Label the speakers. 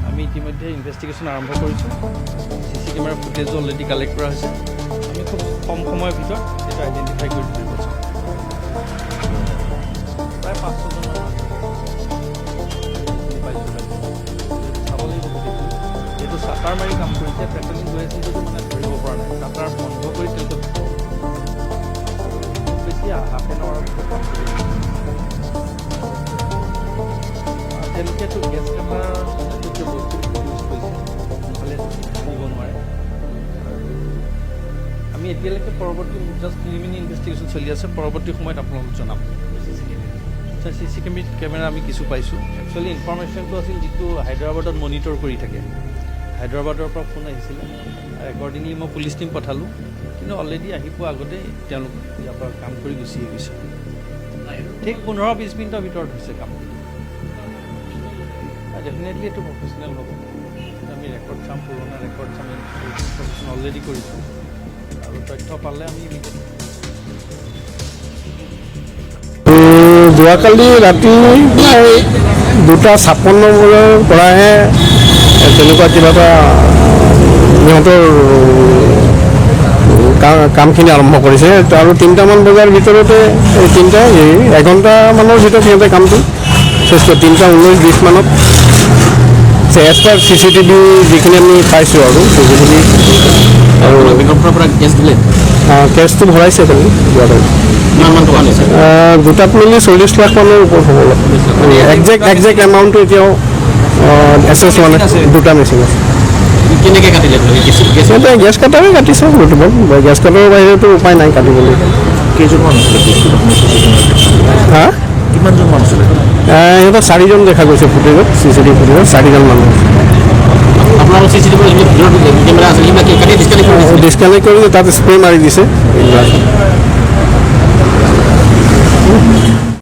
Speaker 1: আমি ইতিমধ্যে ইনভেষ্টিগেশ্যন আৰম্ভ কৰিছোঁ CC camera footage already collect কৰা হৈছে আমি খুব কম সময়ৰ ভিতৰত এটা আইডেণ্টিফাই কৰি দিব পাৰোঁ প্ৰায় 500 জন চাব লাগিব এইটো চাটাৰ মাৰি কাম কৰিছে পেট্ৰলিং গৈ আছে যদিও মানে ধৰিব পৰা নাই চাটাৰ বন্ধ কৰি তেওঁলোকে বেছি হাফ এন আৱাৰৰ ভিতৰত কাম কৰি তেওঁলোকেতো গেছ কাটাৰ বস্তু ইউজ কৰিছে সোনকালে দিব নোৱাৰে আমি এতিয়ালৈকে পৰৱৰ্তী জাষ্ট প্ৰিলিমিনাৰী ইনভেষ্টিগেশ্যন চলি আছে পৰৱৰ্তী সময়ত আপোনালোকক জনাম CC কেমেৰা আমি কিছু পাইছোঁ একচুৱেলি ইনফৰমেশ্যনটো আছিল যিটো হায়দৰাবাদত মনিটৰ কৰি থাকে হায়দৰাবাদৰ পৰা ফোন আহিছিলে একৰ্ডিংলি মই পুলিচ টিম পঠালোঁ কিন্তু অলৰেডি আহি পোৱা আগতে তেওঁলোক ইয়াৰ পৰা কাম কৰি গুচি গৈছে ঠিক 15-20 মিনিটৰ ভিতৰত হৈছে কাম ডেফিনেটলি এইটো প্ৰফেচনেল হ'ব আমি ৰেকৰ্ড চাম পুৰণা ৰেকৰ্ড চাম ইনফৰমেশ্যন অলৰেডি কৰিছোঁ আৰু তথ্য পালে আমি
Speaker 2: যোৱাকালি ৰাতি প্ৰায় 2:56 বজাৰ পৰাহে তেনেকুৱা কিবা এটা সিহঁতৰ কামখিনি আৰম্ভ কৰিছে আৰু 3টামান বজাৰ ভিতৰতে এঘণ্টামানৰ ভিতৰত সিহঁতে কামটো শেষ কৰে 3:19-20 মানত এজ পাৰ CCTV যিখিনি আমি পাইছোঁ আৰু CCTV আৰু কেছটো ভৰাইছে খালি দুটাত মিলি 40 লাখ মানৰ ওপৰত হ'ব একজেক্ট এমাউণ্টটো এতিয়াও এছেছ হোৱা নাই দুটা মেচিন আছে গেছ কাটাৰে কাটিছে ইউটিউবত গেছ কাটাৰৰ বাহিৰেতো উপায় নাই কাটিবলৈ হা কিমানজন আছিলে সিহঁতৰ 4জন দেখা গৈছে ফুটেজত CCTV ফুটেজত 4জন মানুহ ডিছকানেক্ট কৰি তাত স্প্ৰে মাৰি দিছে